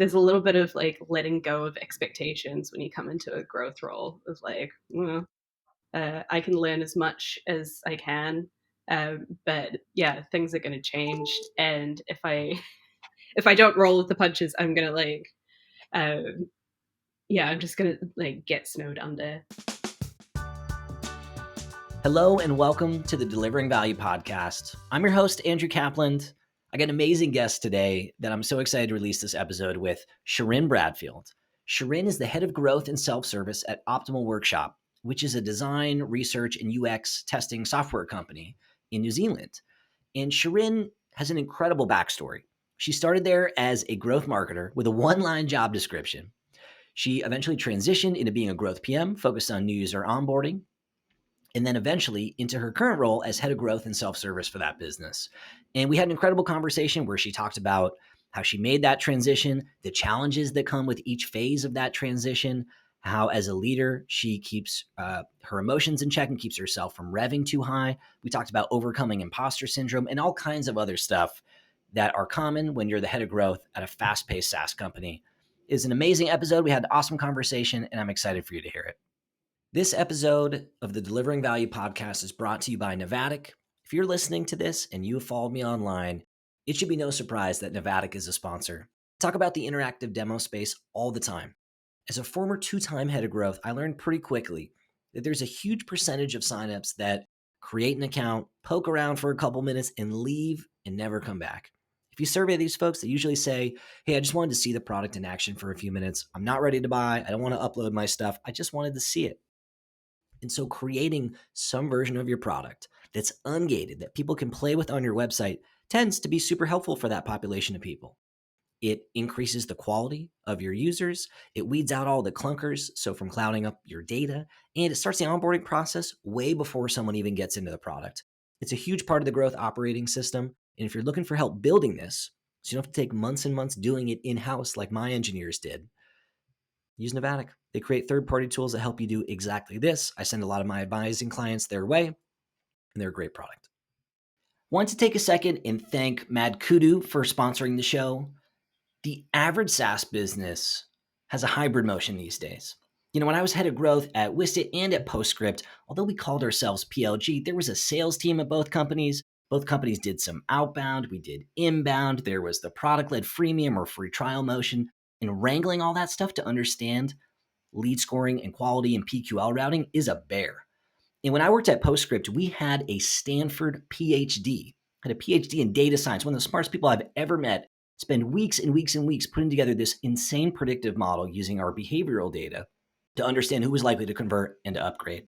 there's a little bit of like letting go of expectations when you come into a growth role of like, I can learn as much as I can. But yeah, things are going to change. And if I don't roll with the punches, I'm going to I'm just going to like get snowed under. Hello and welcome to the Delivering Value podcast. I'm your host, Andrew Kaplan. I got an amazing guest today that I'm so excited to release this episode with, Shirin Bradfield. Shirin is the head of growth and self-service at Optimal Workshop, which is a design, research, and UX testing software company in New Zealand. And Shirin has an incredible backstory. She started there as a growth marketer with a one-line job description. She eventually transitioned into being a growth PM focused on new user onboarding, and then eventually into her current role as head of growth and self-service for that business. And we had an incredible conversation where she talked about how she made that transition, the challenges that come with each phase of that transition, how as a leader, she keeps her emotions in check and keeps herself from revving too high. We talked about overcoming imposter syndrome and all kinds of other stuff that are common when you're the head of growth at a fast-paced SaaS company. It's an amazing episode. We had an awesome conversation, and I'm excited for you to hear it. This episode of the Delivering Value podcast is brought to you by Novatic. If you're listening to this and you have followed me online, it should be no surprise that Novatic is a sponsor. I talk about the interactive demo space all the time. As a former 2-time head of growth, I learned pretty quickly that there's a huge percentage of signups that create an account, poke around for a couple minutes, and leave and never come back. If you survey these folks, they usually say, hey, I just wanted to see the product in action for a few minutes. I'm not ready to buy. I don't want to upload my stuff. I just wanted to see it. And so creating some version of your product that's ungated, that people can play with on your website, tends to be super helpful for that population of people. It increases the quality of your users. It weeds out all the clunkers, so from clouding up your data, and it starts the onboarding process way before someone even gets into the product. It's a huge part of the growth operating system. And if you're looking for help building this, so you don't have to take months and months doing it in-house like my engineers did, use Novatic. They create third-party tools that help you do exactly this. I send a lot of my advising clients their way, and they're a great product. Want to take a second and thank Mad Kudu for sponsoring the show. The average SaaS business has a hybrid motion these days. When I was head of growth at Wistit and at Postscript, although we called ourselves PLG, there was a sales team at both companies. Both companies did some outbound, we did inbound. There was the product-led freemium or free trial motion. And wrangling all that stuff to understand lead scoring and quality and PQL routing is a bear. And when I worked at Postscript, we had a Stanford PhD, had a PhD in data science, one of the smartest people I've ever met, spend weeks and weeks and weeks putting together this insane predictive model using our behavioral data to understand who was likely to convert and to upgrade.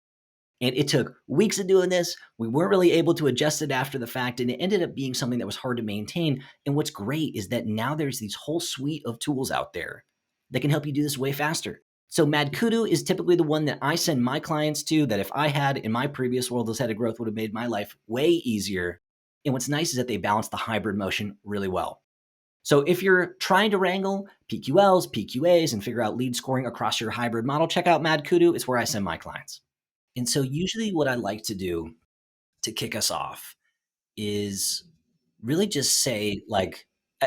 And it took weeks of doing this. We weren't really able to adjust it after the fact, and it ended up being something that was hard to maintain. And what's great is that now there's these whole suite of tools out there that can help you do this way faster. So Mad Kudu is typically the one that I send my clients to, that if I had in my previous world as head of growth would have made my life way easier. And what's nice is that they balance the hybrid motion really well. So if you're trying to wrangle PQLs, PQAs, and figure out lead scoring across your hybrid model, check out Mad Kudu. It's where I send my clients. And so usually what I like to do to kick us off is really just say,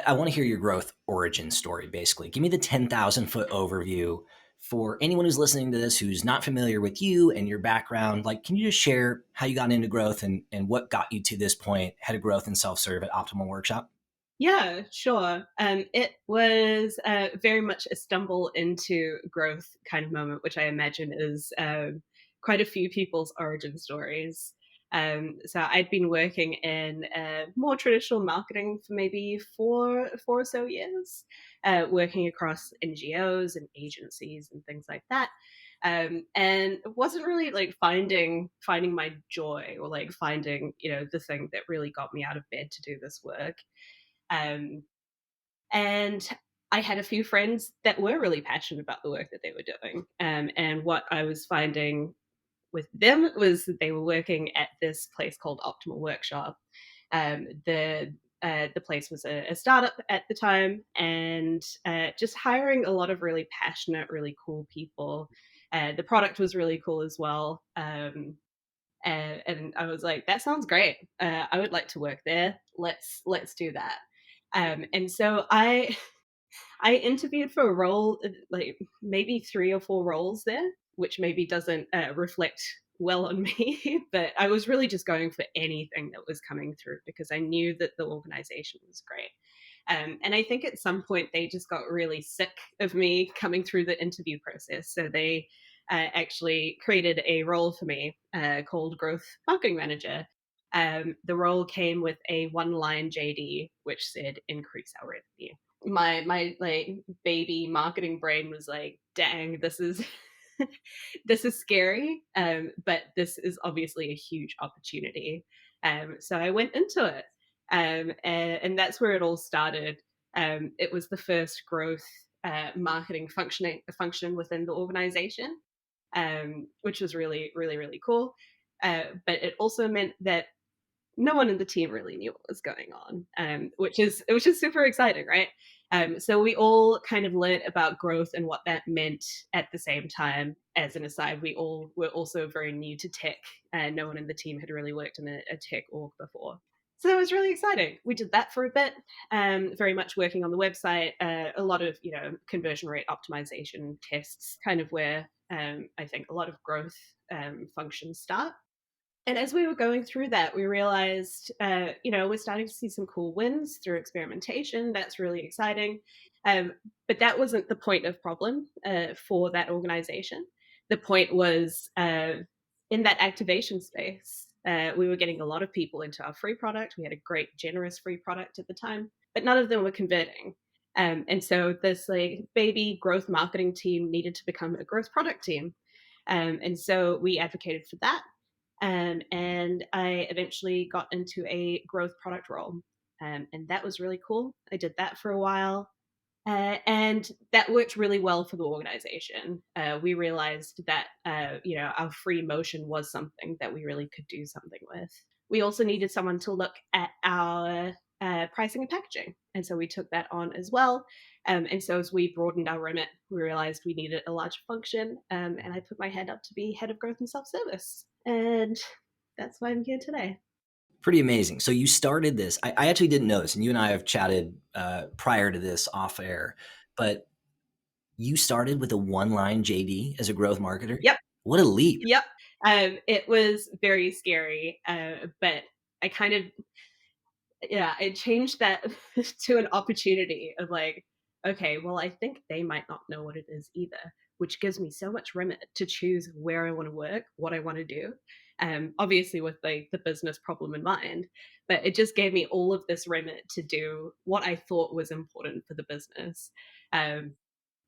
I want to hear your growth origin story, basically. Give me the 10,000 foot overview for anyone who's listening to this who's not familiar with you and your background. Can you just share how you got into growth and what got you to this point, head of growth and self-serve at Optimal Workshop? Yeah, sure. It was very much a stumble into growth kind of moment, which I imagine is quite a few people's origin stories. So I'd been working in more traditional marketing for maybe four or so years, working across NGOs and agencies and things like that. And wasn't really finding my joy or finding, the thing that really got me out of bed to do this work. And I had a few friends that were really passionate about the work that they were doing. And what I was finding with them was that they were working at this place called Optimal Workshop. The place was a startup at the time, and just hiring a lot of really passionate, really cool people. The product was really cool as well. And I was like, that sounds great. I would like to work there. Let's do that. And so I I interviewed for a role, like maybe 3 or 4 roles there, which maybe doesn't, reflect well on me, but I was really just going for anything that was coming through because I knew that the organization was great. And I think at some point they just got really sick of me coming through the interview process. So they actually created a role for me called Growth Marketing Manager. The role came with a one-line JD, which said increase our revenue. My like baby marketing brain was like, dang, this is this is scary, but this is obviously a huge opportunity. So I went into it, and that's where it all started. It was the first growth marketing function within the organization, which was really, really, really cool. But it also meant that no one in the team really knew what was going on, which is super exciting, right? So we all kind of learned about growth and what that meant at the same time. As an aside, we all were also very new to tech, and no one in the team had really worked in a tech org before. So that was really exciting. We did that for a bit, very much working on the website, a lot of conversion rate optimization tests, kind of where I think a lot of growth functions start. And as we were going through that, we realized, we're starting to see some cool wins through experimentation. That's really exciting. But that wasn't the point of problem for that organization. The point was in that activation space, we were getting a lot of people into our free product. We had a great, generous free product at the time, but none of them were converting. And so this like baby growth marketing team needed to become a growth product team. And so we advocated for that, and I eventually got into a growth product role. And that was really cool. I did that for a while. And that worked really well for the organization. We realized that our free motion was something that we really could do something with. We also needed someone to look at our pricing and packaging, and so we took that on as well. And so as we broadened our remit, we realized we needed a larger function, and I put my hand up to be head of growth and self-service, and that's why I'm here today. Pretty amazing. So you started this. I actually didn't know this, and you and I have chatted prior to this off air, but you started with a one-line JD as a growth marketer. Yep. What a leap! Yep. It was very scary, but I kind of, yeah, I changed that to an opportunity of like, okay, well, I think they might not know what it is either, which gives me so much remit to choose where I want to work, what I want to do. Obviously with like the business problem in mind, but it just gave me all of this remit to do what I thought was important for the business. Um,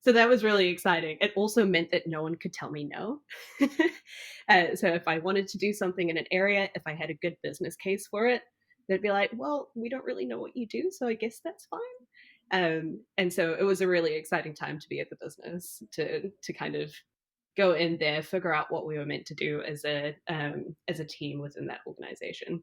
so that was really exciting. It also meant that no one could tell me no. So if I wanted to do something in an area, if I had a good business case for it, they'd be like, "Well, we don't really know what you do, so I guess that's fine." And so it was a really exciting time to be at the business to kind of go in there, figure out what we were meant to do as a team within that organization.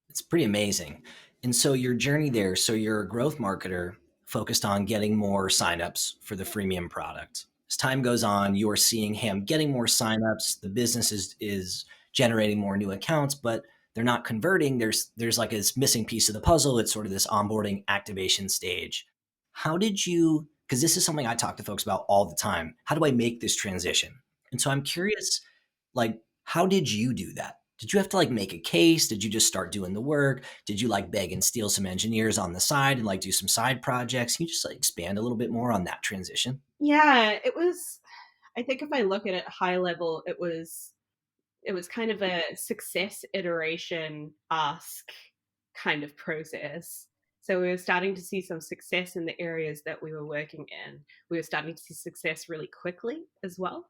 It's pretty amazing. And so your journey there, so you're a growth marketer focused on getting more signups for the freemium product. As time goes on, you're seeing him getting more signups. The business is generating more new accounts, but they're not converting. There's like this missing piece of the puzzle. It's sort of this onboarding activation stage. How did you, because this is something I talk to folks about all the time. How do I make this transition? And so I'm curious, like, how did you do that? Did you have to like make a case? Did you just start doing the work? Did you like beg and steal some engineers on the side and like do some side projects? Can you just like expand a little bit more on that transition? Yeah, it was. I think if I look at it high level, it was kind of a success iteration ask kind of process. So we were starting to see some success in the areas that we were working in. We were starting to see success really quickly as well,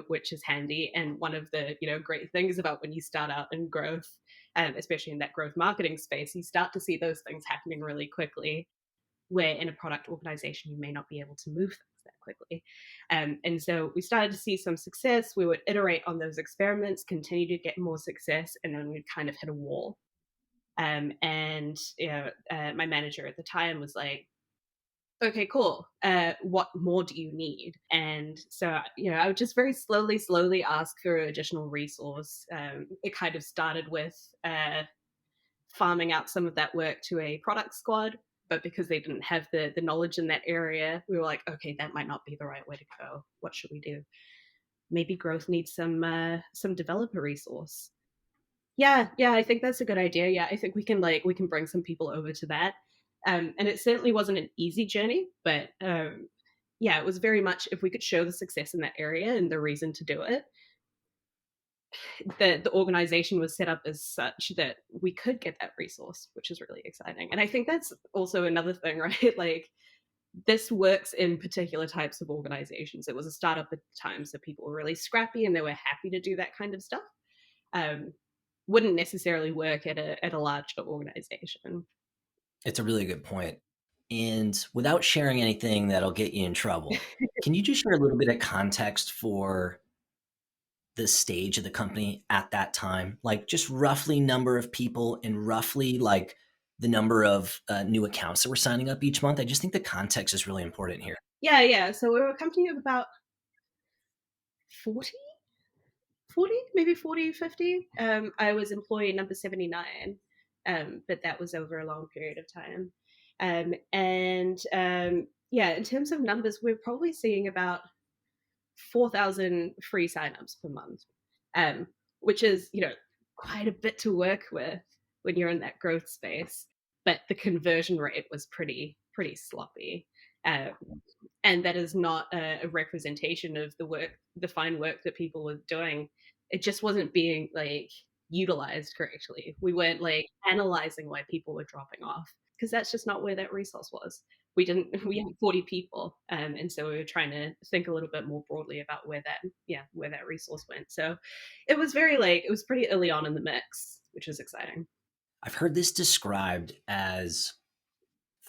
which is handy. And one of the great things about when you start out in growth, especially in that growth marketing space, you start to see those things happening really quickly, where in a product organization you may not be able to move things that quickly. And so we started to see some success. We would iterate on those experiments, continue to get more success, and then we'd kind of hit a wall. And my manager at the time was like, okay, cool. What more do you need? And so, I would just very slowly ask for additional resource. It kind of started with farming out some of that work to a product squad. but because they didn't have the knowledge in that area, we were like, okay, that might not be the right way to go. What should we do? Maybe growth needs some developer resource. Yeah, yeah, I think that's a good idea. Yeah, I think we can bring some people over to that. And it certainly wasn't an easy journey, but yeah, it was very much if we could show the success in that area and the reason to do it, the organization was set up as such that we could get that resource, which is really exciting. And I think that's also another thing, right? Like this works in particular types of organizations. It was a startup at the time, so people were really scrappy and they were happy to do that kind of stuff. Um, wouldn't necessarily work at a larger organization. It's a really good point. And without sharing anything that'll get you in trouble, can you just share a little bit of context for the stage of the company at that time? Like just roughly number of people and roughly like the number of new accounts that we're signing up each month. I just think the context is really important here. Yeah, yeah. So we were a company of about 40, 40, maybe 40, 50. I was employee number 79, but that was over a long period of time. And yeah, in terms of numbers, we're probably seeing about 4,000 free signups per month, um, which is, quite a bit to work with when you're in that growth space. But the conversion rate was pretty sloppy. Um, and that is not a representation of the fine work that people were doing. It just wasn't being like utilized correctly. We weren't like analyzing why people were dropping off because that's just not where that resource was. We had 40 people, and so we were trying to think a little bit more broadly about where that resource went. So it was pretty early on in the mix, which was exciting. I've heard this described as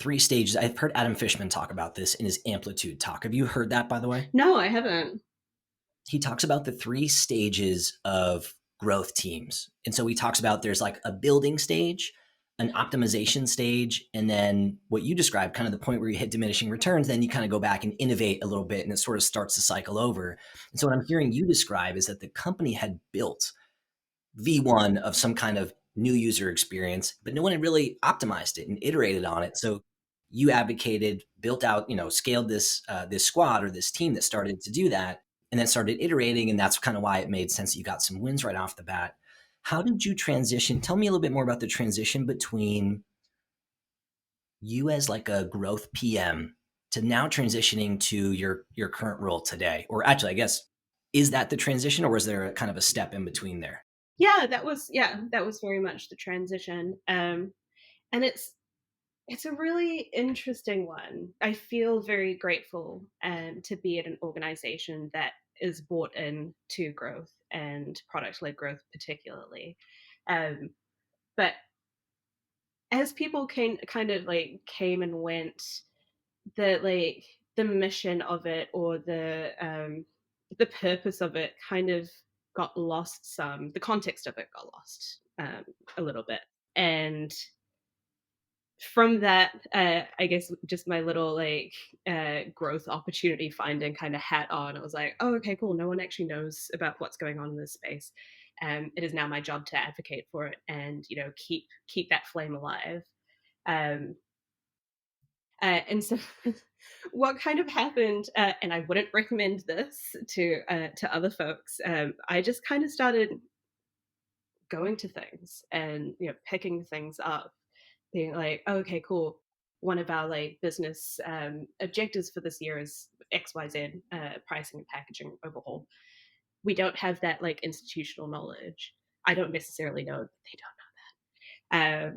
three stages. I've heard Adam Fishman talk about this in his Amplitude talk. Have you heard that, by the way? No, I haven't. He talks about the three stages of growth teams. And so he talks about there's like a building stage, an optimization stage, and then what you described, kind of the point where you hit diminishing returns, then you kind of go back and innovate a little bit and it sort of starts to cycle over. And so what I'm hearing you describe is that the company had built V1 of some kind of new user experience, but no one had really optimized it and iterated on it. So you advocated, built out, scaled this squad or this team that started to do that, and then started iterating, and that's kind of why it made sense that you got some wins right off the bat. How did you transition? Tell me a little bit more about the transition between you as like a growth PM to now transitioning to your current role today. Or actually, I guess, is that the transition, or is there a kind of a step in between there? That was very much the transition. And it's a really interesting one. I feel very grateful to be at an organization that is bought in to growth and product led growth, particularly. Um, but as people came and went, the mission of it or the purpose of it kind of got lost. Some the context of it got lost a little bit, and from that, I guess just my little growth opportunity finding kind of hat on. I was like, oh, okay, cool. No one actually knows about what's going on in this space. It is now my job to advocate for it and keep that flame alive. Um, and so, what kind of happened, and I wouldn't recommend this to other folks. I just kind of started going to things and picking things up, being like, oh, okay, cool. One of our business objectives for this year is XYZ, pricing and packaging overhaul. We don't have that institutional knowledge. I don't necessarily know that they don't know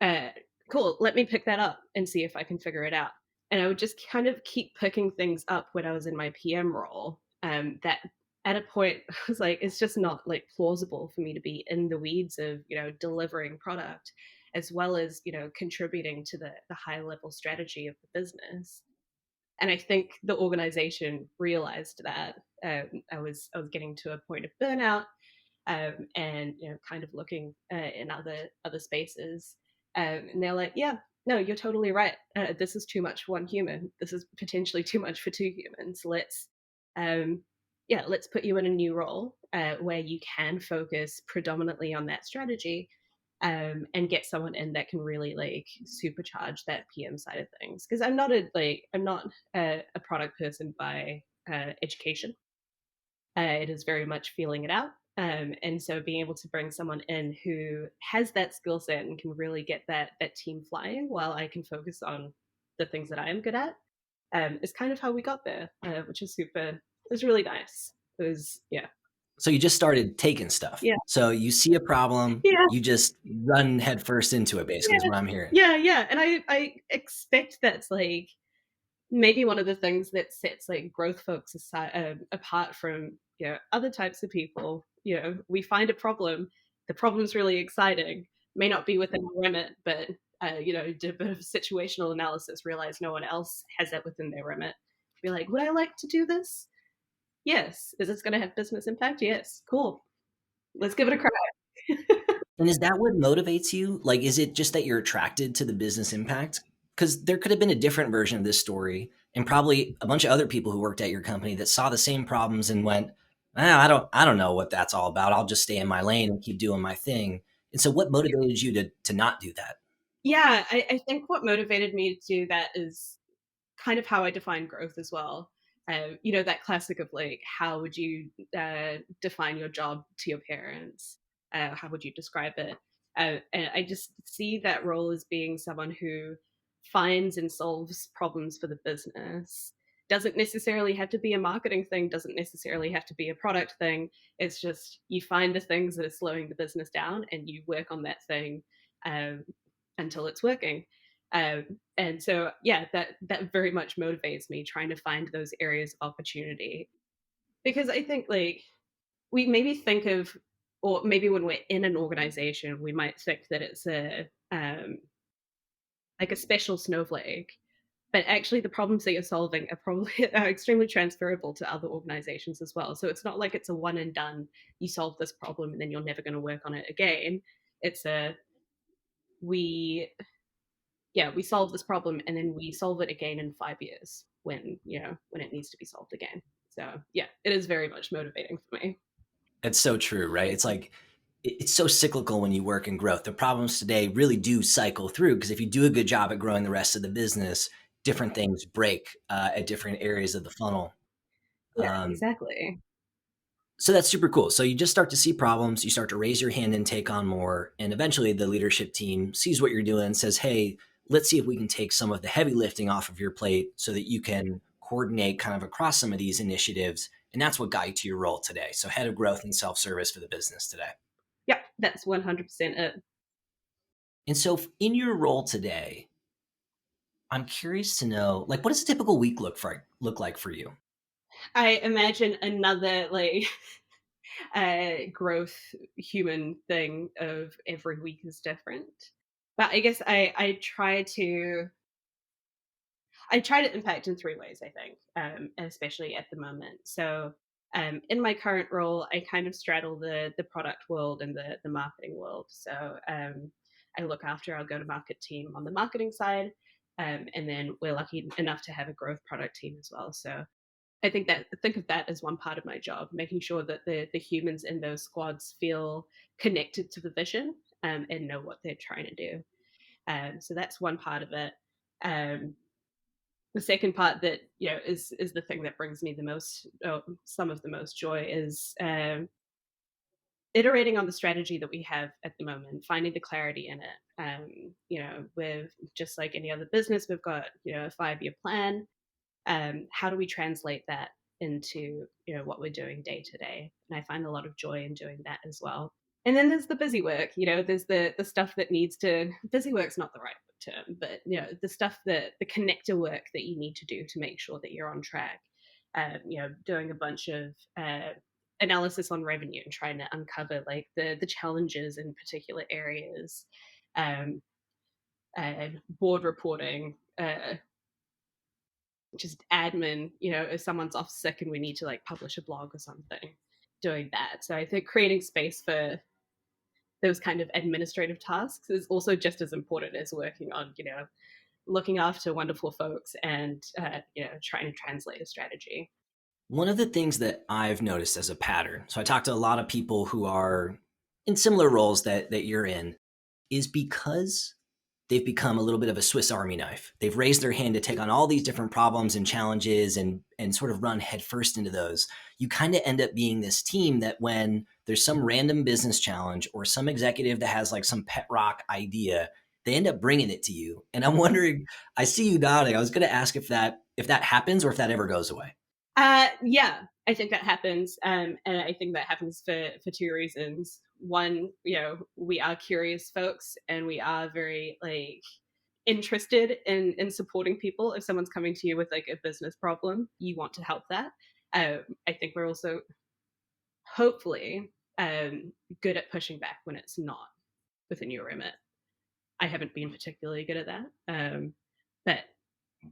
that. Cool, let me pick that up and see if I can figure it out. And I would just kind of keep picking things up when I was in my PM role. That at a point I was like, it's just not plausible for me to be in the weeds of delivering product as well as contributing to the high level strategy of the business. And I think the organization realized that. I was getting to a point of burnout, and kind of looking in other spaces, and they're like, yeah, no, you're totally right. This is too much for one human. This is potentially too much for two humans. Um, let's put you in a new role where you can focus predominantly on that strategy, and get someone in that can really like supercharge that PM side of things. Because I'm not a product person by education. It is very much feeling it out. And so being able to bring someone in who has that skill set and can really get that team flying while I can focus on the things that I am good at is kind of how we got there, which is super. It was really nice. It was yeah, So you just started taking stuff. yeah, So you see a problem, yeah, you just run headfirst into it, basically, is yeah, what I'm hearing. yeah, yeah. And I expect that's like maybe one of the things that sets like growth folks aside, apart from other types of people. We find a problem, the problem's really exciting, may not be within our remit, but do a bit of situational analysis, realize no one else has that within their remit, be like, would I like to do this? Yes. Is this going to have business impact? Yes. Cool, let's give it a crack. And is that what motivates you? Like, is it just that you're attracted to the business impact? Because there could have been a different version of this story, and probably a bunch of other people who worked at your company that saw the same problems and went, I don't know what that's all about. I'll just stay in my lane and keep doing my thing. And so, what motivated you to not do that? Yeah, I think what motivated me to do that is kind of how I define growth as well. That classic of like, how would you define your job to your parents? How would you describe it? And I just see that role as being someone who finds and solves problems for the business. Doesn't necessarily have to be a marketing thing, doesn't necessarily have to be a product thing. It's just you find the things that are slowing the business down and you work on that thing um, until it's working. And so, yeah, that very much motivates me trying to find those areas of opportunity because I think like we maybe think of, or maybe when we're in an organization, we might think that it's a like a special snowflake, but actually the problems that you're solving are probably are extremely transferable to other organizations as well. So it's not like it's a one and done. You solve this problem and then you're never going to work on it again. It's a we we solve this problem and then we solve it again in 5 years when when it needs to be solved again. So yeah, it is very much motivating for me. It's so true, right? It's like it's so cyclical when you work in growth. The problems today really do cycle through because if you do a good job at growing the rest of the business, different things break at different areas of the funnel. Yeah, Um, exactly. so that's super cool. So you just start to see problems, you start to raise your hand and take on more, and eventually the leadership team sees what you're doing and says, "Hey, let's see if we can take some of the heavy lifting off of your plate so that you can coordinate kind of across some of these initiatives." And that's what got you to your role today. So head of growth and self-service for the business today. Yeah, that's 100% it. And so in your role today, I'm curious to know, like, what does a typical week look like for you? I imagine another like growth human thing of every week is different, but I guess I try to impact in three ways, I think, especially at the moment. So, in my current role, I kind of straddle the product world and the marketing world. So, I look after our go to market team on the marketing side, and then we're lucky enough to have a growth product team as well. So, think of that as one part of my job, making sure that the humans in those squads feel connected to the vision and know what they're trying to do. So that's one part of it. Um, the second part that is the thing that brings me the most some of the most joy is iterating on the strategy that we have at the moment, finding the clarity in it. With just like any other business, we've got a 5-year plan. How do we translate that into what we're doing day to day? And I find a lot of joy in doing that as well. And then there's the busy work. There's the stuff that needs to busy work's not the right term, but the stuff that the connector work that you need to do to make sure that you're on track. Doing a bunch of analysis on revenue and trying to uncover like the challenges in particular areas. Um, Board reporting, just admin, if someone's off sick and we need to like publish a blog or something, doing that. So I think creating space for those kind of administrative tasks is also just as important as working on, looking after wonderful folks and, trying to translate a strategy. One of the things that I've noticed as a pattern, so I talk to a lot of people who are in similar roles that you're in, is because they've become a little bit of a Swiss Army knife. They've raised their hand to take on all these different problems and challenges and sort of run headfirst into those. You kind of end up being this team that when there's some random business challenge or some executive that has like some pet rock idea, they end up bringing it to you. And I'm wondering, I see you nodding. I was going to ask if that happens or if that ever goes away. Yeah, I think that happens, and I think that happens for two reasons. One, we are curious folks, and we are very like interested in supporting people. If someone's coming to you with like a business problem, you want to help that. I think we're also hopefully good at pushing back when it's not within your remit. I haven't been particularly good at that, but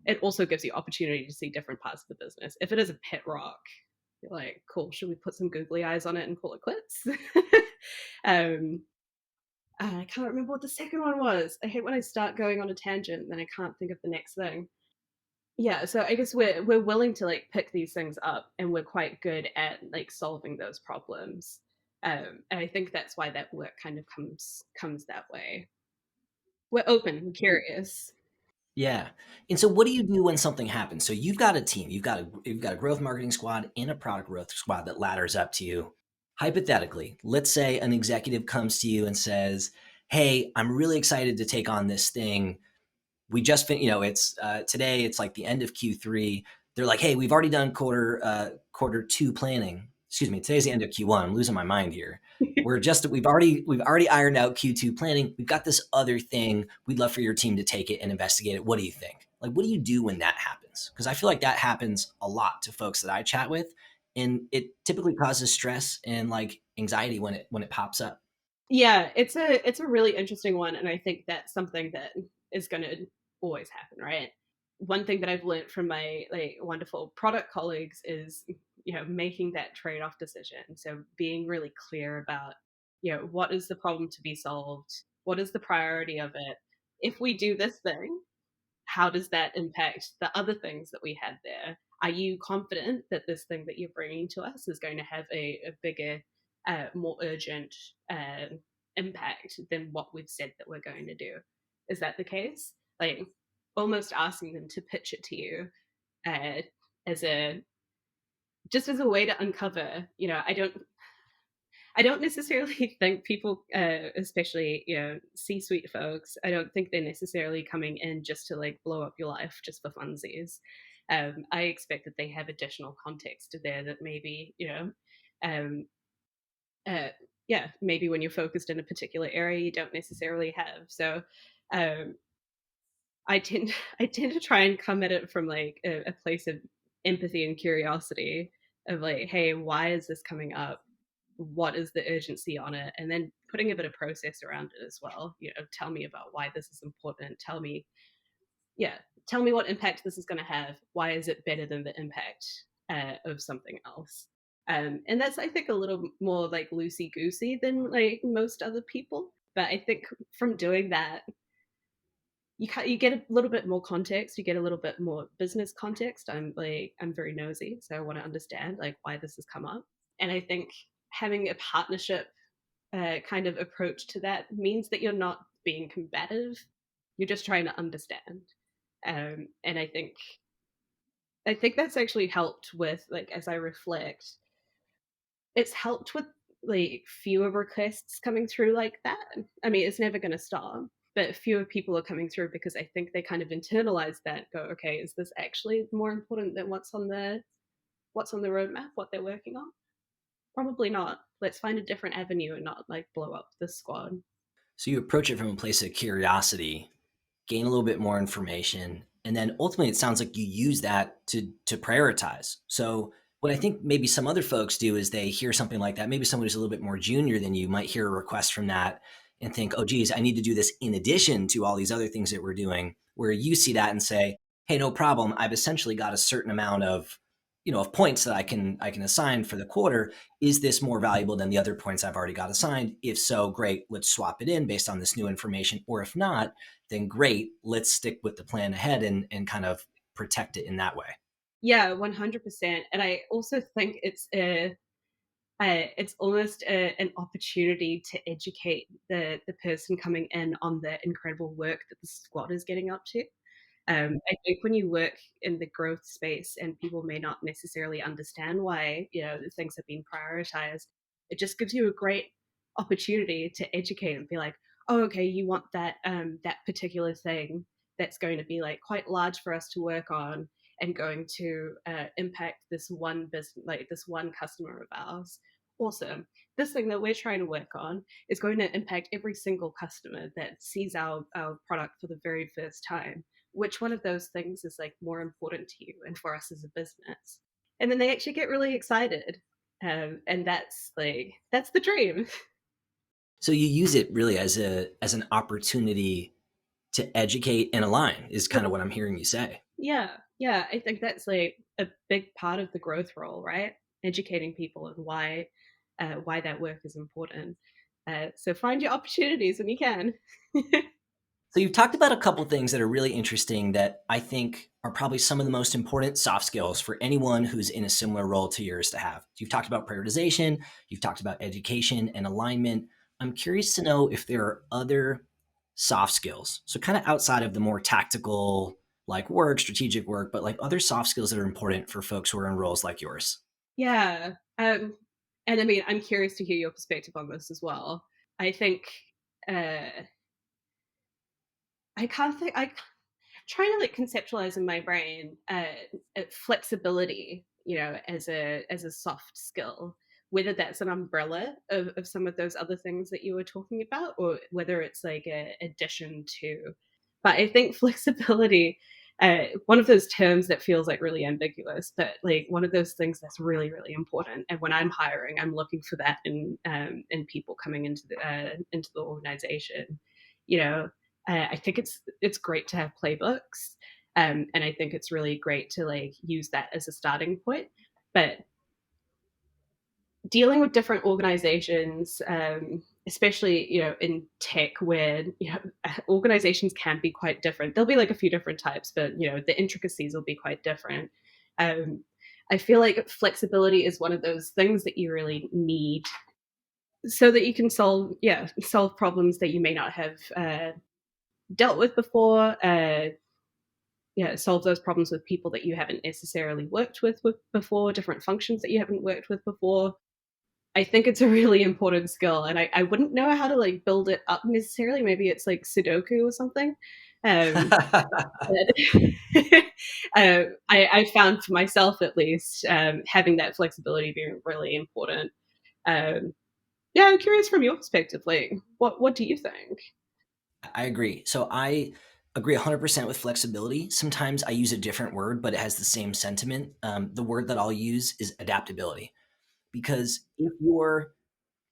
it also gives you opportunity to see different parts of the business. If it is a pet rock, you're like, cool, should we put some googly eyes on it and call it quits? um, I can't remember what the second one was. I hate when I start going on a tangent and then I can't think of the next thing. Yeah, so I guess we're willing to like pick these things up, and we're quite good at like solving those problems. And I think that's why that work kind of comes that way. We're open, we're curious. Yeah. And so what do you do when something happens? So you've got a team, you've got a growth marketing squad and a product growth squad that ladders up to you. Hypothetically, let's say an executive comes to you and says, "Hey, I'm really excited to take on this thing. We just it's today, it's like the end of Q3. They're like, hey, we've already done quarter 2 planning. Excuse me, today's the end of Q1. I'm losing my mind here. We've already ironed out Q2 planning. We've got this other thing. We'd love for your team to take it and investigate it. What do you think? Like, what do you do when that happens? Because I feel like that happens a lot to folks that I chat with, and it typically causes stress and like anxiety when it pops up. Yeah, it's a really interesting one, and I think that's something that is going to always happen, right? One thing that I've learned from my like wonderful product colleagues is making that trade-off decision. So being really clear about what is the problem to be solved, what is the priority of it. If we do this thing, how does that impact the other things that we had there? Are you confident that this thing that you're bringing to us is going to have a bigger, more urgent impact than what we've said that we're going to do? Is that the case? Like almost asking them to pitch it to you uh, as a just as a way to uncover. I don't necessarily think people, especially C-suite folks, I don't think they're necessarily coming in just to like blow up your life just for funsies. I expect that they have additional context there that maybe um, uh, yeah, maybe when you're focused in a particular area, you don't necessarily have. So um, I tend I tend to try and come at it from like a place of empathy and curiosity of like, hey, why is this coming up? What is the urgency on it? And then putting a bit of process around it as well. Tell me about why this is important. Yeah, tell me what impact this is going to have. Why is it better than the impact of something else? And that's, I think, a little more like loosey goosey than like most other people. But I think from doing that, you get a little bit more context. You get a little bit more business context. I'm very nosy, so I want to understand like why this has come up. And I think having a partnership kind of approach to that means that you're not being combative. You're just trying to understand. And I think that's actually helped with like as I reflect, it's helped with like fewer requests coming through like that. I mean, it's never going to stop, but fewer people are coming through because I think they kind of internalize that. Go, okay, is this actually more important than what's on the roadmap, what they're working on? Probably not. Let's find a different avenue and not like blow up the squad. So you approach it from a place of curiosity, gain a little bit more information, and then ultimately it sounds like you use that to prioritize. So what I think maybe some other folks do is they hear something like that. Maybe someone who's a little bit more junior than you might hear a request from that and think, oh geez, I need to do this in addition to all these other things that we're doing. Where you see that and say, hey, no problem. I've essentially got a certain amount of points that I can assign for the quarter. Is this more valuable than the other points I've already got assigned? If so, great, let's swap it in based on this new information. Or if not, then great, let's stick with the plan ahead and kind of protect it in that way. Yeah, 100%. And I also think it's It's almost an opportunity to educate the person coming in on the incredible work that the squad is getting up to. I think when you work in the growth space and people may not necessarily understand why, things have been prioritized, it just gives you a great opportunity to educate and be like, oh, okay, you want that particular thing that's going to be like quite large for us to work on and going to impact this one business, like this one customer of ours. Awesome. This thing that we're trying to work on is going to impact every single customer that sees our product for the very first time. Which one of those things is like more important to you and for us as a business? And then they actually get really excited. And that's the dream. So you use it really as an opportunity to educate and align is kind of what I'm hearing you say. Yeah. Yeah. I think that's like a big part of the growth role, right? Educating people and why that work is important. So find your opportunities when you can. So you've talked about a couple things that are really interesting that I think are probably some of the most important soft skills for anyone who's in a similar role to yours to have. You've talked about prioritization, you've talked about education and alignment. I'm curious to know if there are other soft skills. So kind of outside of the more tactical like work, strategic work, but like other soft skills that are important for folks who are in roles like yours. Yeah. And I mean, I'm curious to hear your perspective on this as well. I think uh, I can't think. I trying to like conceptualize in my brain flexibility, as a soft skill, whether that's an umbrella of some of those other things that you were talking about, or whether it's like a addition to. But I think flexibility, one of those terms that feels like really ambiguous, but like one of those things that's really really important. And when I'm hiring, I'm looking for that in people coming into the organization. You know, I think it's great to have playbooks, and I think it's really great to like use that as a starting point. But dealing with different organizations, especially in tech, where organizations can be quite different. There'll be like a few different types, but the intricacies will be quite different. Um, I feel like flexibility is one of those things that you really need so that you can solve problems that you may not have dealt with before. Solve those problems with people that you haven't necessarily worked with before, different functions that you haven't worked with before. I think it's a really important skill, and I wouldn't know how to like build it up necessarily. Maybe it's like Sudoku or something. Um, but I found for myself at least, having that flexibility being really important. Um, yeah, I'm curious from your perspective, like what do you think? I agree. So I agree 100% with flexibility. Sometimes I use a different word, but it has the same sentiment. The word that I'll use is adaptability. Because if you're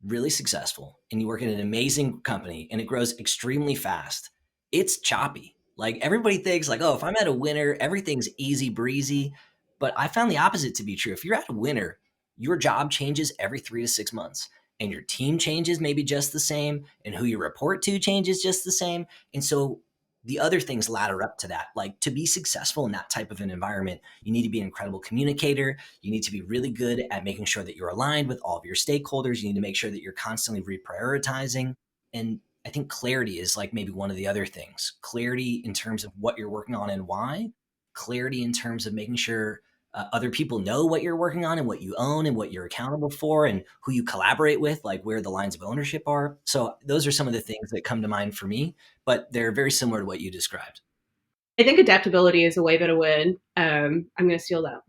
really successful and you work in an amazing company and it grows extremely fast, it's choppy. Like everybody thinks like, oh, if I'm at a winner, everything's easy breezy. But I found the opposite to be true. If you're at a winner, your job changes every 3 to 6 months and your team changes maybe just the same and who you report to changes just the same. And so the other things ladder up to that. Like to be successful in that type of an environment, you need to be an incredible communicator. You need to be really good at making sure that you're aligned with all of your stakeholders. You need to make sure that you're constantly reprioritizing. And I think clarity is like maybe one of the other things. Clarity in terms of what you're working on and why. Clarity in terms of making sure other people know what you're working on and what you own and what you're accountable for and who you collaborate with, like where the lines of ownership are. So those are some of the things that come to mind for me, but they're very similar to what you described. I think adaptability is a way better word. I'm going to steal that.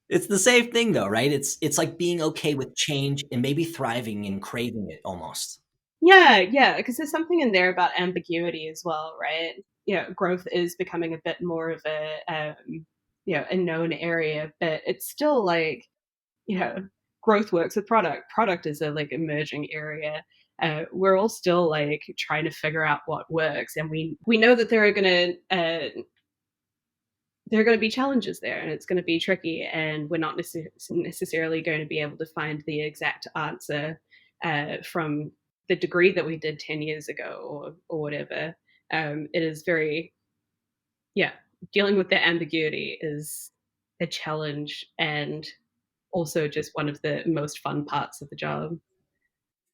It's the same thing though, right? It's like being okay with change and maybe thriving and craving it almost. Yeah, yeah, because there's something in there about ambiguity as well, right? Growth is becoming a bit more of a known area, but it's still like, you know, growth works with product. Product is a like emerging area. We're all still like trying to figure out what works, and we know that there are going to be challenges there, and it's going to be tricky, and we're not necessarily going to be able to find the exact answer from the degree that we did 10 years ago or whatever. It is very, yeah, dealing with that ambiguity is a challenge, and also just one of the most fun parts of the job.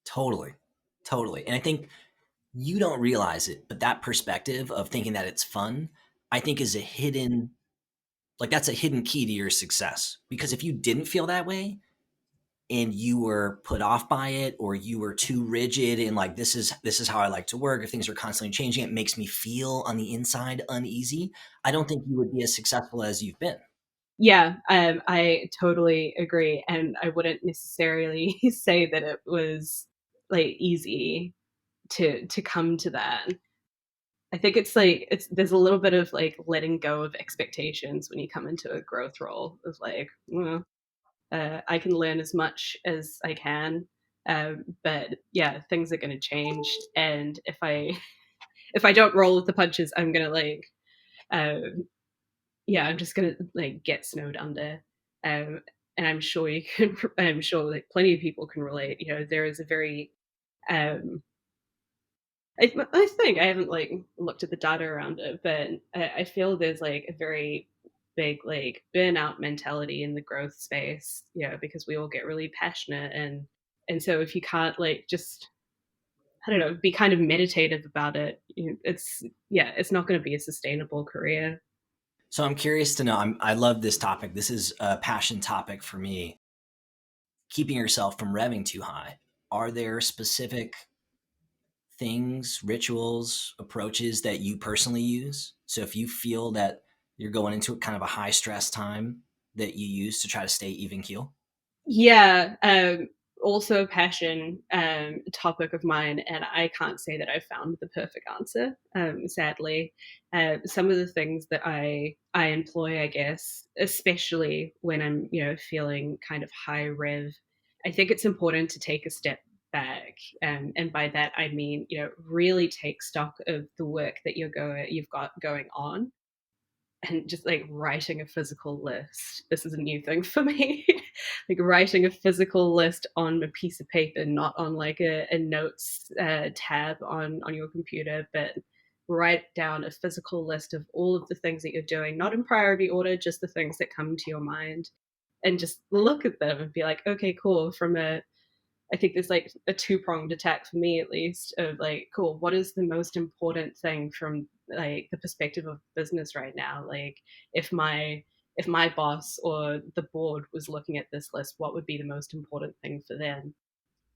Totally. Totally. And I think you don't realize it, but that perspective of thinking that it's fun, I think is a hidden, like that's a hidden key to your success. Because if you didn't feel that way and you were put off by it, or you were too rigid and like, this is how I like to work, if things are constantly changing, it makes me feel on the inside uneasy, I don't think you would be as successful as you've been. Yeah, I totally agree, and I wouldn't necessarily say that it was, like, easy to come to that. I think it's like there's a little bit of, like, letting go of expectations when you come into a growth role of, like, "Well, I can learn as much as I can, but, yeah, things are gonna change, and if I don't roll with the punches, I'm gonna, like, um yeah, I'm just gonna like get snowed under. Um, and I'm sure you can. I'm sure like plenty of people can relate. You know, there is a very. Um, I think I haven't like looked at the data around it, but I feel there's like a very big like burnout mentality in the growth space. You know, because we all get really passionate and so if you can't like just I don't know be kind of meditative about it, it's yeah, it's not going to be a sustainable career. So I'm curious to know, I love this topic. This is a passion topic for me. Keeping yourself from revving too high. Are there specific things, rituals, approaches that you personally use? So if you feel that you're going into a kind of a high stress time, that you use to try to stay even keel? Yeah, also a passion topic of mine, and I can't say that I've found the perfect answer. Sadly, some of the things that I employ, I guess, especially when I'm feeling kind of high rev, I think it's important to take a step back, and by that I mean really take stock of the work that you've got going on and just like writing a physical list. This is a new thing for me. Like writing a physical list on a piece of paper, not on like a notes tab on your computer, but write down a physical list of all of the things that you're doing, not in priority order, just the things that come to your mind, and just look at them and be like, okay, cool. From a I think there's like a two-pronged attack for me at least of like, cool, what is the most important thing from like the perspective of business right now? Like if my boss or the board was looking at this list, what would be the most important thing for them?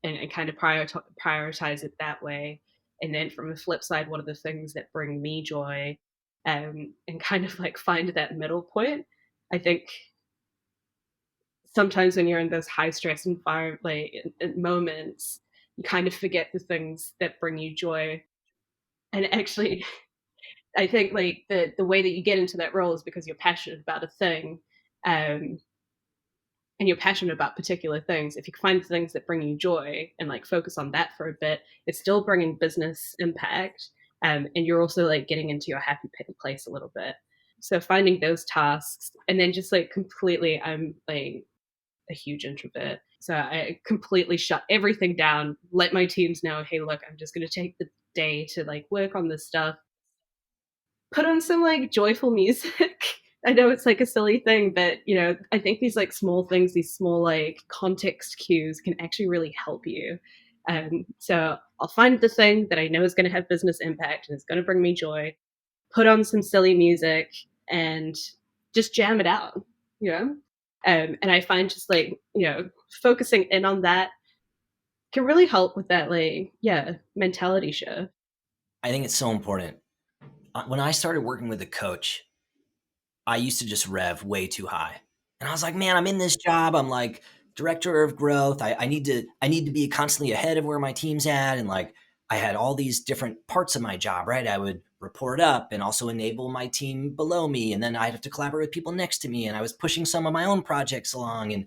And kind of prioritize it that way. And then from the flip side, what are the things that bring me joy? And kind of like find that middle point. I think sometimes when you're in those high stress environment like moments, you kind of forget the things that bring you joy. And actually, I think like the way that you get into that role is because you're passionate about a thing, um, and you're passionate about particular things. If you find things that bring you joy and like focus on that for a bit, it's still bringing business impact, and you're also like getting into your happy place a little bit. So finding those tasks, and then just like completely, I'm like a huge introvert. So I completely shut everything down, let my teams know, hey, look, I'm just going to take the day to like work on this stuff, put on some like joyful music. I know it's like a silly thing, but I think these like small things, these small like context cues can actually really help you. So I'll find the thing that I know is going to have business impact and it's going to bring me joy, put on some silly music and just jam it out, you know? And I find just like, focusing in on that can really help with that, like, yeah, mentality shift. I think it's so important. When I started working with a coach, I used to just rev way too high. And I was like, man, I'm in this job. I'm like director of growth. I need to be constantly ahead of where my team's at. And like I had all these different parts of my job, right? I would report up and also enable my team below me. And then I'd have to collaborate with people next to me. And I was pushing some of my own projects along. And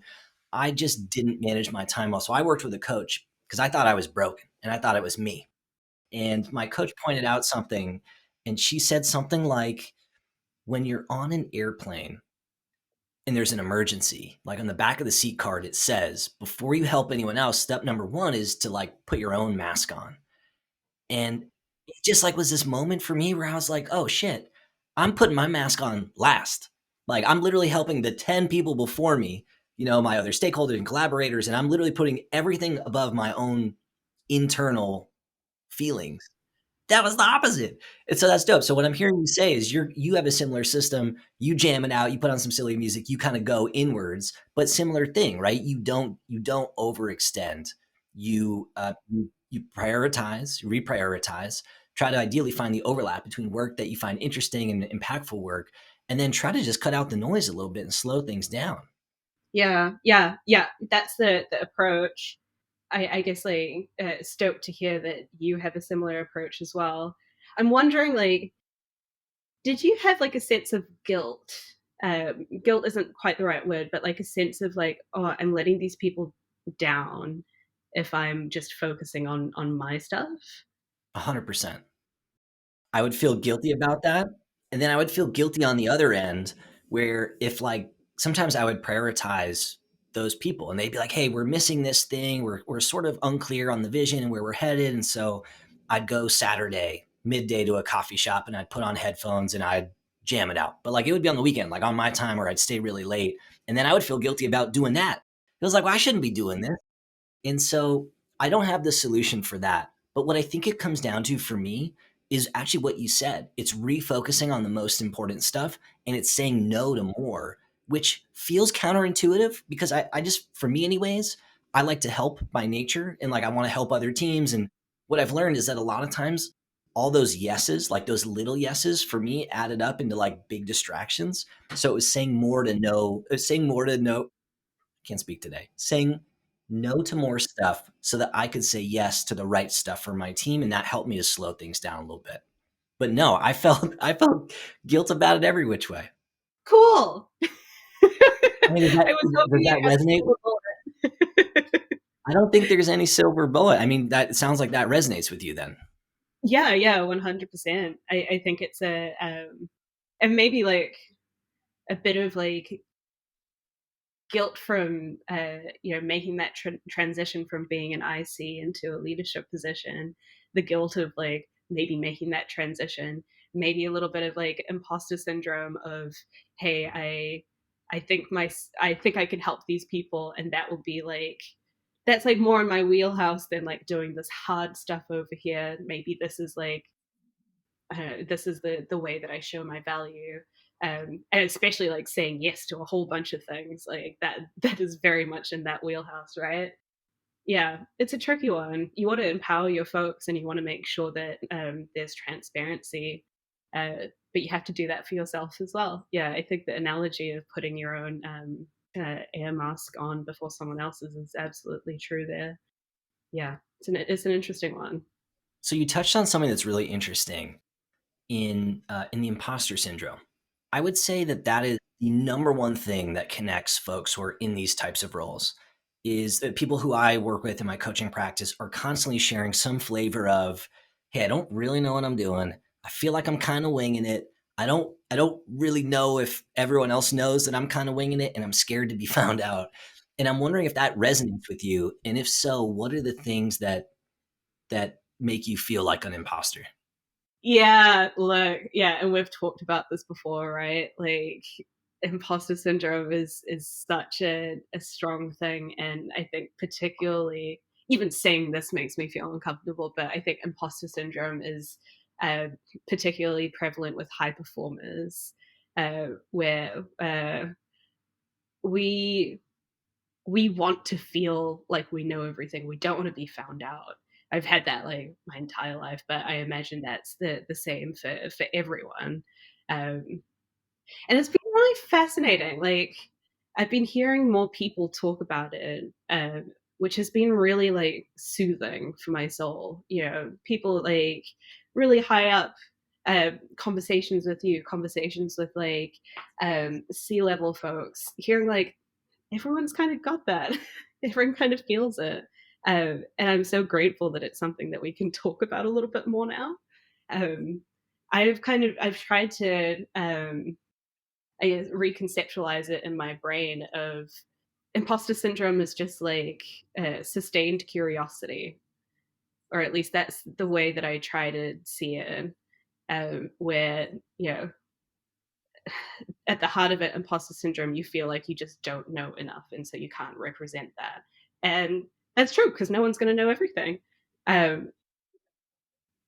I just didn't manage my time well. So I worked with a coach because I thought I was broken and I thought it was me. And my coach pointed out something, and she said something like, when you're on an airplane and there's an emergency, like on the back of the seat card, it says, before you help anyone else, step number one is to like put your own mask on. And it just like was this moment for me where I was like, oh shit, I'm putting my mask on last. Like I'm literally helping the 10 people before me, my other stakeholders and collaborators, and I'm literally putting everything above my own internal feelings. That was the opposite. And so that's dope. So what I'm hearing you say is you have a similar system. You jam it out, you put on some silly music, you kind of go inwards, but similar thing, right? You don't overextend. You prioritize, reprioritize, try to ideally find the overlap between work that you find interesting and impactful work, and then try to just cut out the noise a little bit and slow things down. Yeah, yeah, yeah. That's the approach. I guess like stoked to hear that you have a similar approach as well. I'm wondering, like, did you have like a sense of guilt? Guilt isn't quite the right word, but like a sense of like, oh, I'm letting these people down if I'm just focusing on my stuff. 100%. I would feel guilty about that. And then I would feel guilty on the other end where if like sometimes I would prioritize those people and they'd be like, hey, we're missing this thing. We're sort of unclear on the vision and where we're headed. And so I'd go Saturday midday to a coffee shop and I'd put on headphones and I'd jam it out. But like it would be on the weekend, like on my time where I'd stay really late. And then I would feel guilty about doing that. It was like, well, I shouldn't be doing this. And so I don't have the solution for that. But what I think it comes down to for me is actually what you said. It's refocusing on the most important stuff and it's saying no to more, which feels counterintuitive because I just, for me, anyways, I like to help by nature and like I want to help other teams. And what I've learned is that a lot of times, all those yeses, like those little yeses for me added up into like big distractions. So it was saying more to no, it was saying more to no, can't speak today, saying no to more stuff so that I could say yes to the right stuff for my team. And that helped me to slow things down a little bit. But no, I felt guilt about it every which way. Cool. I mean, I was does hoping you that had a resonate? silver bullet. I don't think there's any silver bullet. I mean, that sounds like that resonates with you then. Yeah, yeah, 100%. I think it's a and maybe like a bit of like guilt from making that transition from being an IC into a leadership position, the guilt of like maybe making that transition, maybe a little bit of like imposter syndrome of, hey, I think I can help these people, and that will be like that's like more in my wheelhouse than like doing this hard stuff over here. Maybe this is like this is the way that I show my value. And especially like saying yes to a whole bunch of things like that, that is very much in that wheelhouse, right? Yeah, it's a tricky one. You want to empower your folks and you want to make sure that there's transparency, but you have to do that for yourself as well. Yeah, I think the analogy of putting your own air mask on before someone else's is absolutely true there. Yeah, it's an interesting one. So you touched on something that's really interesting in the imposter syndrome. I would say that that is the number one thing that connects folks who are in these types of roles is that people who I work with in my coaching practice are constantly sharing some flavor of, hey, I don't really know what I'm doing. I feel like I'm kind of winging it. I don't really know if everyone else knows that I'm kind of winging it and I'm scared to be found out. And I'm wondering if that resonates with you. And if so, what are the things that make you feel like an imposter? Yeah, look, yeah, and we've talked about this before, right? Like imposter syndrome is such a strong thing, and I think particularly even saying this makes me feel uncomfortable, but I think imposter syndrome is uh, particularly prevalent with high performers, where we we want to feel like we know everything. We don't want to be found out. I've had that like my entire life, but I imagine that's the same for everyone. Um, and it's been really fascinating. Like I've been hearing more people talk about it, which has been really like soothing for my soul. You know, people like really high up conversations with you, conversations with like C-level folks, hearing like everyone's kind of got that. Everyone kind of feels it. And I'm so grateful that it's something that we can talk about a little bit more now. Um, I've tried to I guess reconceptualize it in my brain of imposter syndrome is just like sustained curiosity, or at least that's the way that I try to see it. Where you know at the heart of it, imposter syndrome, you feel like you just don't know enough, and so you can't represent that. And that's true because no one's going to know everything. Um,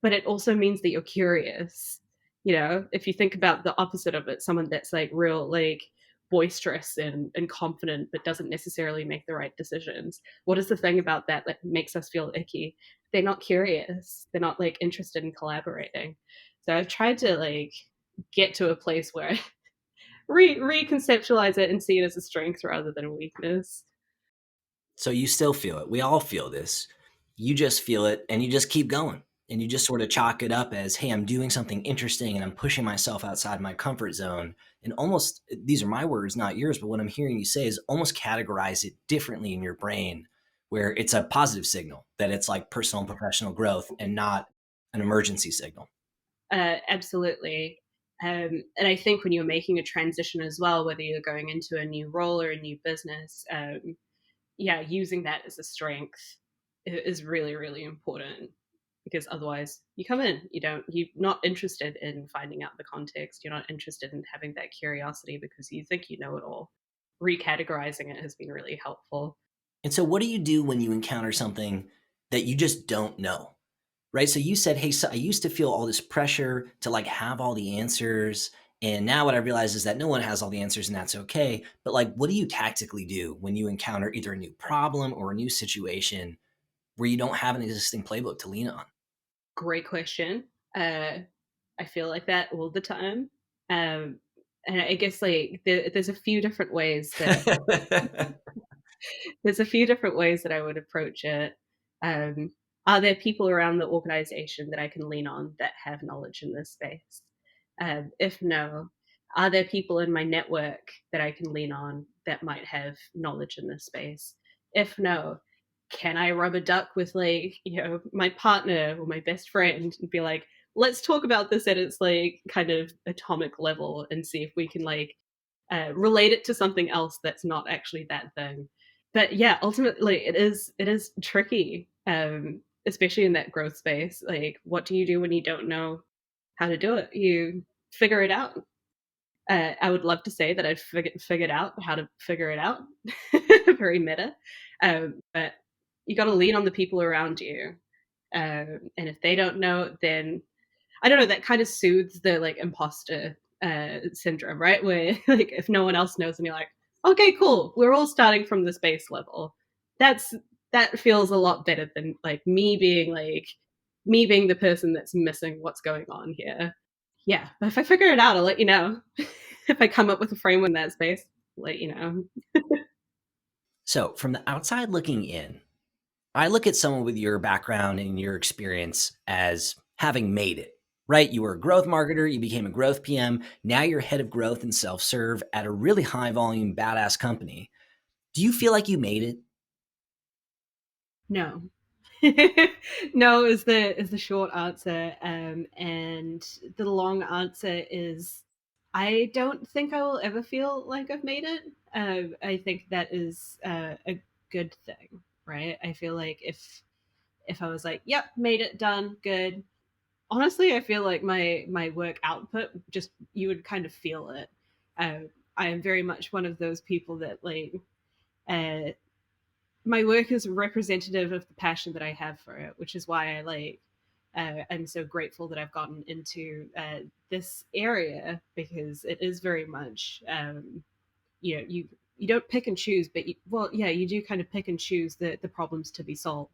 but it also means that you're curious. If you think about the opposite of it, someone that's like real, like boisterous and confident, but doesn't necessarily make the right decisions. What is the thing about that that makes us feel icky? They're not curious. They're not like interested in collaborating. So I've tried to like get to a place where I reconceptualize it and see it as a strength rather than a weakness. So you still feel it. We all feel this. You just feel it and you just keep going. And you just sort of chalk it up as, hey, I'm doing something interesting and I'm pushing myself outside my comfort zone. And almost, these are my words, not yours, but what I'm hearing you say is almost categorize it differently in your brain, where it's a positive signal that it's like personal and professional growth and not an emergency signal. Absolutely. And I think when you're making a transition as well, whether you're going into a new role or a new business, yeah, using that as a strength is really, really important, because otherwise you come in, you're not interested in finding out the context. You're not interested in having that curiosity because you think you know it all. Recategorizing it has been really helpful. And so, what do you do when you encounter something that you just don't know? Right? So you said, hey, so I used to feel all this pressure to like have all the answers. And now what I realize is that no one has all the answers and that's okay. But like, what do you tactically do when you encounter either a new problem or a new situation where you don't have an existing playbook to lean on? Great question. I feel like that all the time. Um, and I guess like there's a few different ways that I would approach it. Um, are there people around the organization that I can lean on that have knowledge in this space? If no, are there people in my network that I can lean on that might have knowledge in this space? If no, can I rub a duck with like, my partner or my best friend and be like, let's talk about this at its like kind of atomic level and see if we can like relate it to something else that's not actually that thing. But yeah, ultimately it is tricky, especially in that growth space. Like, what do you do when you don't know how to do it? You figure it out. I would love to say that I've figured out how to figure it out. Very meta. But you got to lean on the people around you. And if they don't know, then I don't know, that kind of soothes the like imposter syndrome, right? Where like if no one else knows, and you're like, okay, cool, we're all starting from this base level. That's that feels a lot better than like me being the person that's missing what's going on here. Yeah, but if I figure it out, I'll let you know. If I come up with a framework in that space, I'll let you know. So, from the outside looking in, I look at someone with your background and your experience as having made it, right? You were a growth marketer, you became a growth PM, now you're head of growth and self serve at a really high volume, badass company. Do you feel like you made it? No. No is the short answer, and the long answer is I don't think I will ever feel like I've made it. I think that is a good thing, right? I feel like if I was like, "Yep, made it, done, good." Honestly, I feel like my work output, just you would kind of feel it. I am very much one of those people that like uh, my work is representative of the passion that I have for it, which is why I like. I'm so grateful that I've gotten into this area, because it is very much, you don't pick and choose, but well, yeah, you do kind of pick and choose the problems to be solved.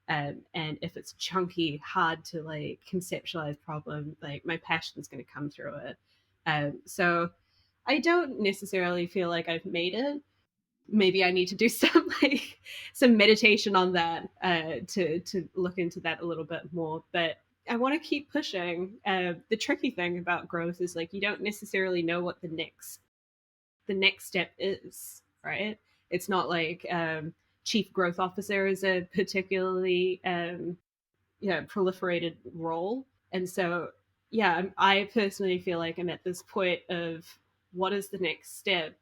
And if it's chunky, hard to like conceptualize problem, like my passion is going to come through it. So I don't necessarily feel like I've made it. Maybe I need to do some like some meditation on that to look into that a little bit more. But I want to keep pushing. The tricky thing about growth is like you don't necessarily know what the next step is, right? It's not like chief growth officer is a particularly proliferated role, and so yeah, I personally feel like I'm at this point of what is the next step,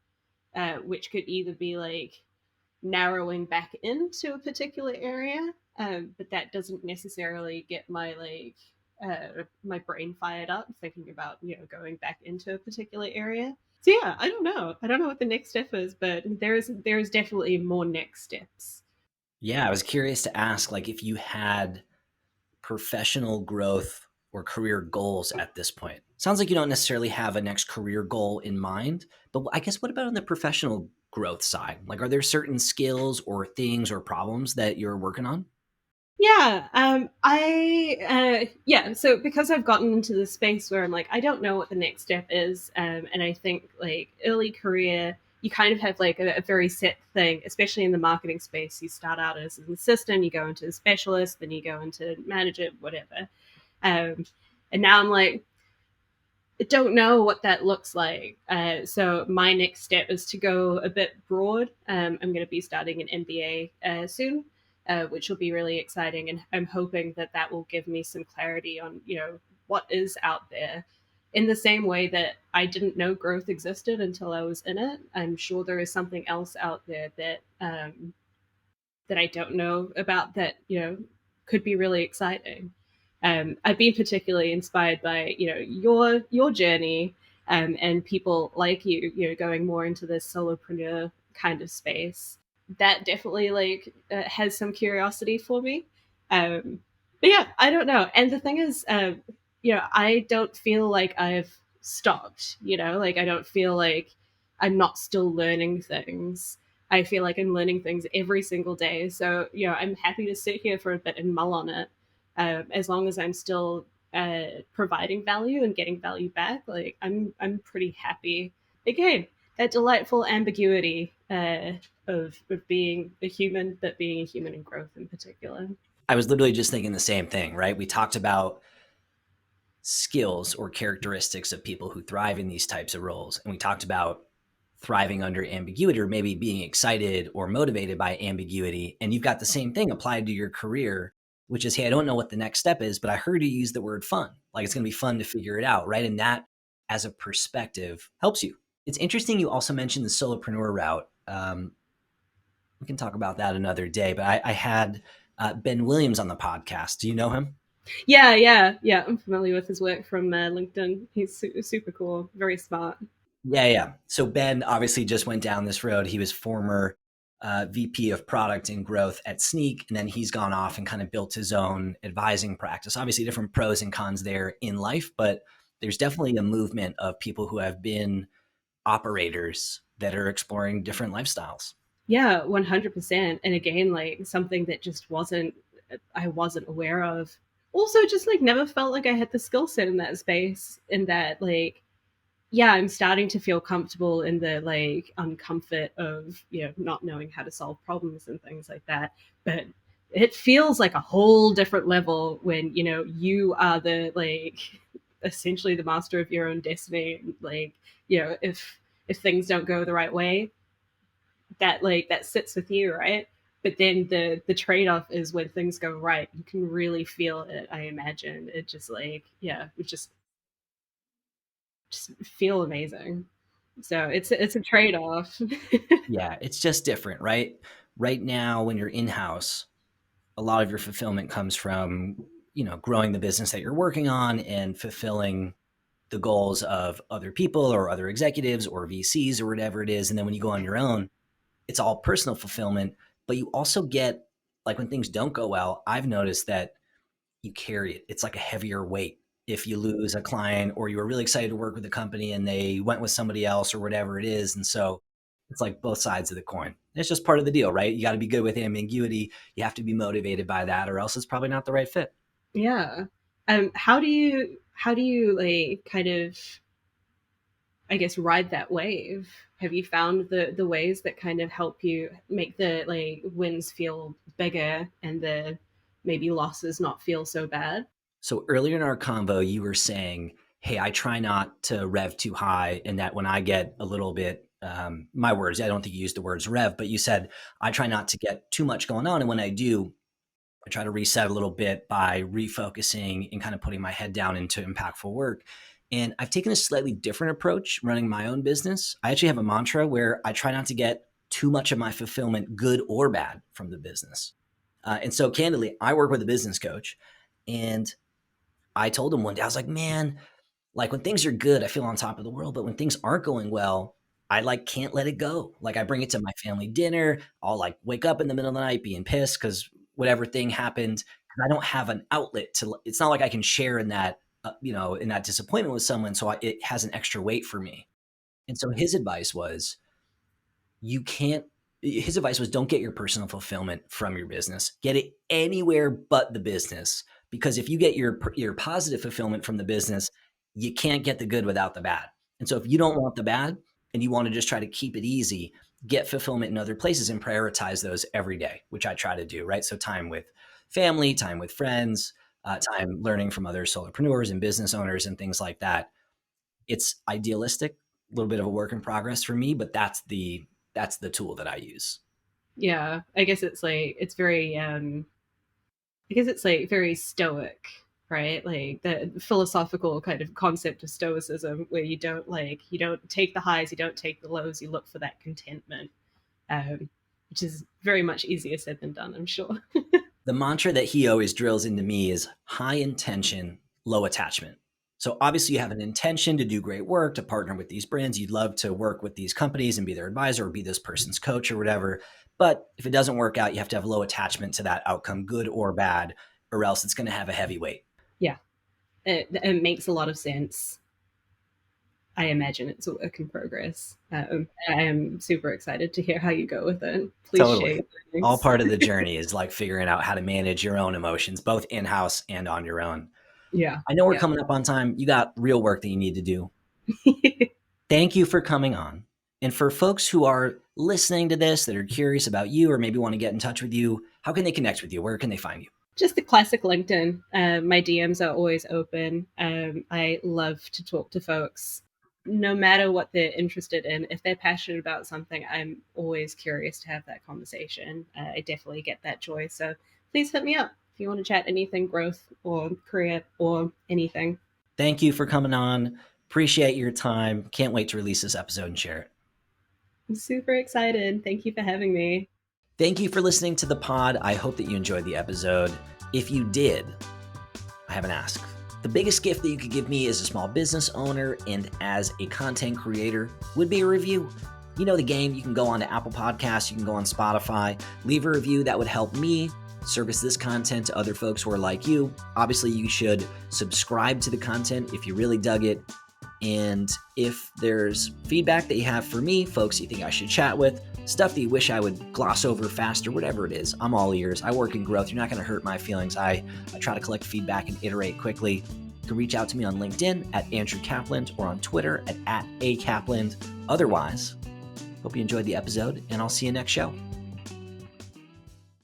which could either be like narrowing back into a particular area, but that doesn't necessarily get my like my brain fired up thinking about going back into a particular area. So yeah, I don't know. I don't know what the next step is, but there is definitely more next steps. Yeah, I was curious to ask, like, if you had professional growth or career goals at this point. Sounds like you don't necessarily have a next career goal in mind, but I guess what about on the professional growth side? Like, are there certain skills or things or problems that you're working on? Yeah, yeah. So because I've gotten into the space where I'm like, I don't know what the next step is, and I think like early career, you kind of have like a very set thing, especially in the marketing space. You start out as an assistant, you go into a specialist, then you go into manager, whatever. Um, and now I'm like, don't know what that looks like. So my next step is to go a bit broad. I'm going to be starting an MBA soon, which will be really exciting, and I'm hoping that that will give me some clarity on what is out there. In the same way that I didn't know growth existed until I was in it, I'm sure there is something else out there that I don't know about that could be really exciting. I've been particularly inspired by your journey, and people like you going more into this solopreneur kind of space. That definitely has some curiosity for me. Um, but yeah, I don't know. And the thing is, I don't feel like I've stopped. Like I don't feel like I'm not still learning things. I feel like I'm learning things every single day. So, I'm happy to sit here for a bit and mull on it. As long as I'm still providing value and getting value back, like I'm pretty happy. Again, that delightful ambiguity of being a human, but being a human in growth in particular. I was literally just thinking the same thing, right? We talked about skills or characteristics of people who thrive in these types of roles. And we talked about thriving under ambiguity or maybe being excited or motivated by ambiguity. And you've got the same thing applied to your career, which is, hey, I don't know what the next step is, but I heard you use the word fun. Like it's going to be fun to figure it out, right? And that as a perspective helps you. It's interesting you also mentioned the solopreneur route. We can talk about that another day, but I had Ben Williams on the podcast. Do you know him? Yeah. I'm familiar with his work from LinkedIn. He's super cool, very smart. Yeah. So Ben obviously just went down this road. He was former VP of product and growth at Sneak, and then he's gone off and kind of built his own advising practice. Obviously, different pros and cons there in life, but there's definitely a movement of people who have been operators that are exploring different lifestyles. Yeah, 100%. And again, like something that just I wasn't aware of. Also, just like never felt like I had the skill set in that space. In that, like, yeah, I'm starting to feel comfortable in the like uncomfort of not knowing how to solve problems and things like that. But it feels like a whole different level when you are the like essentially the master of your own destiny. Like if things don't go the right way, that sits with you, right? But then the trade-off is when things go right, you can really feel it. I imagine it just like it just feel amazing. So it's a trade-off. Yeah, it's just different, right? Right now, when you're in house, a lot of your fulfillment comes from, growing the business that you're working on and fulfilling the goals of other people or other executives or VCs or whatever it is. And then when you go on your own, it's all personal fulfillment, but you also get, like, when things don't go well, I've noticed that you carry it. It's like a heavier weight. If you lose a client or you were really excited to work with the company and they went with somebody else or whatever it is. And so it's like both sides of the coin. It's just part of the deal, right? You got to be good with ambiguity. You have to be motivated by that, or else it's probably not the right fit. Yeah. How do you like kind of, I guess, ride that wave? Have you found the ways that kind of help you make the like wins feel bigger and the maybe losses not feel so bad? So earlier in our convo, you were saying, hey, I try not to rev too high, and that when I get a little bit, my words, I don't think you used the words rev, but you said, I try not to get too much going on. And when I do, I try to reset a little bit by refocusing and kind of putting my head down into impactful work. And I've taken a slightly different approach running my own business. I actually have a mantra where I try not to get too much of my fulfillment, good or bad, from the business. And so, candidly, I work with a business coach, and I told him one day, I was like, man, like when things are good, I feel on top of the world. But when things aren't going well, I like can't let it go. Like I bring it to my family dinner. I'll like wake up in the middle of the night being pissed because whatever thing happened. And I don't have an outlet to, it's not like I can share in that, in that disappointment with someone. So it has an extra weight for me. And so his advice was, you can't his advice was don't get your personal fulfillment from your business. Get it anywhere but the business. Because if you get your positive fulfillment from the business, you can't get the good without the bad. And so if you don't want the bad and you want to just try to keep it easy, get fulfillment in other places and prioritize those every day, which I try to do, right? So time with family, time with friends, time learning from other solopreneurs and business owners and things like that. It's idealistic, a little bit of a work in progress for me, but that's the tool that I use. Yeah, I guess it's like it's very I guess it's like very stoic, right? Like the philosophical kind of concept of stoicism where you don't take the highs, you don't take the lows, you look for that contentment. Which is very much easier said than done, I'm sure. The mantra that he always drills into me is high intention, low attachment. So obviously you have an intention to do great work, to partner with these brands. You'd love to work with these companies and be their advisor or be this person's coach or whatever. But if it doesn't work out, you have to have low attachment to that outcome, good or bad, or else it's going to have a heavy weight. Yeah, it makes a lot of sense. I imagine it's a work in progress. I am super excited to hear how you go with it. Please share Totally. your All learnings. part of the journey is like figuring out how to manage your own emotions, both in-house and on your own. Yeah, I know we're yeah. coming up on time. You got real work that you need to do. Thank you for coming on. And for folks who are listening to this that are curious about you or maybe want to get in touch with you, how can they connect with you? Where can they find you? Just the classic LinkedIn. My DMs are always open. I love to talk to folks, no matter what they're interested in. If they're passionate about something, I'm always curious to have that conversation. I definitely get that joy. So please hit me up if you want to chat anything growth or career or anything. Thank you for coming on. Appreciate your time. Can't wait to release this episode and share it. I'm super excited. Thank you for having me. Thank you for listening to the pod. I hope that you enjoyed the episode. If you did, I have an ask. The biggest gift that you could give me as a small business owner and as a content creator would be a review. You know the game. You can go on to Apple Podcasts. You can go on Spotify. Leave a review. That would help me service this content to other folks who are like you. Obviously, you should subscribe to the content if you really dug it. And if there's feedback that you have for me, folks you think I should chat with, stuff that you wish I would gloss over faster, whatever it is, I'm all ears. I work in growth. You're not going to hurt my feelings. I try to collect feedback and iterate quickly. You can reach out to me on LinkedIn at Andrew Kaplan or on Twitter at @akaplan. Otherwise, hope you enjoyed the episode, and I'll see you next show.